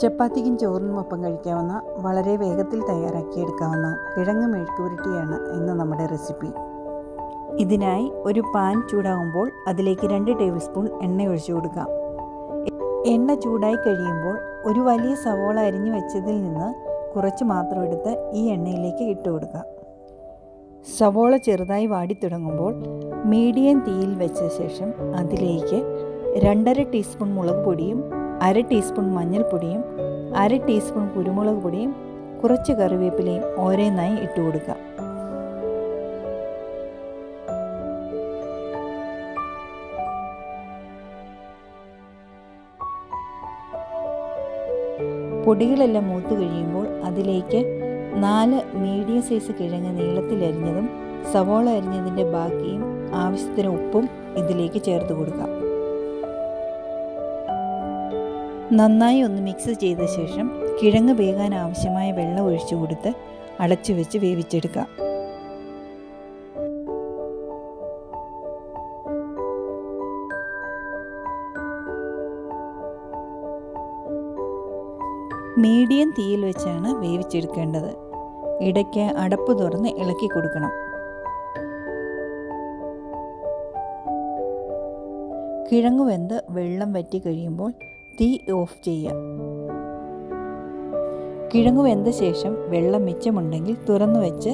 ചപ്പാത്തിക്കും ചോറിനുമൊപ്പം കഴിക്കാവുന്ന വളരെ വേഗത്തിൽ തയ്യാറാക്കിയെടുക്കാവുന്ന കിഴങ്ങ് മെഴുക്കുപുരട്ടിയാണ് ഇന്ന് നമ്മുടെ റെസിപ്പി. ഇതിനായി ഒരു പാൻ ചൂടാകുമ്പോൾ അതിലേക്ക് 2 ടേബിൾ സ്പൂൺ എണ്ണ ഒഴിച്ചു കൊടുക്കാം. എണ്ണ ചൂടായി കഴിയുമ്പോൾ ഒരു വലിയ സവോള അരിഞ്ഞു വെച്ചതിൽ നിന്ന് കുറച്ച് മാത്രം എടുത്ത് ഈ എണ്ണയിലേക്ക് ഇട്ട് കൊടുക്കാം. സവോള ചെറുതായി വാടിത്തുടങ്ങുമ്പോൾ മീഡിയം തീയിൽ വെച്ച ശേഷം അതിലേക്ക് 2.5 ടീസ്പൂൺ മുളക് പൊടിയും 1/2 ടീസ്പൂൺ മഞ്ഞൾപ്പൊടിയും 1/2 ടീസ്പൂൺ കുരുമുളക് പൊടിയും കുറച്ച് കറിവേപ്പിലയും ഓരോന്നായി ഇട്ട് കൊടുക്കാം. പൊടികളെല്ലാം മൂത്ത് കഴിയുമ്പോൾ അതിലേക്ക് 4 മീഡിയം സൈസ് കിഴങ്ങ് നീളത്തിലരിഞ്ഞതും സവോള അരിഞ്ഞതിൻ്റെ ബാക്കിയും ആവശ്യത്തിന് ഉപ്പും ഇതിലേക്ക് ചേർത്ത് കൊടുക്കാം. നന്നായി ഒന്ന് മിക്സ് ചെയ്ത ശേഷം കിഴങ്ങ് വേകാൻ ആവശ്യമായ വെള്ളം ഒഴിച്ചു കൊടുത്ത് അടച്ചു വെച്ച് വേവിച്ചെടുക്കാം. മീഡിയം തീയിൽ വെച്ചാണ് വേവിച്ചെടുക്കേണ്ടത്. ഇടയ്ക്ക് അടപ്പ് തുറന്ന് ഇളക്കി കൊടുക്കണം. കിഴങ്ങ് വെന്ത് വെള്ളം വറ്റി കഴിയുമ്പോൾ തീ ഓഫ് ചെയ്യാം. കിഴങ്ങ് വെന്ത ശേഷം വെള്ളം മിച്ചമുണ്ടെങ്കിൽ തുറന്നു വെച്ച്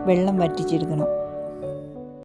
വെള്ളം വറ്റിച്ചെടുക്കണം.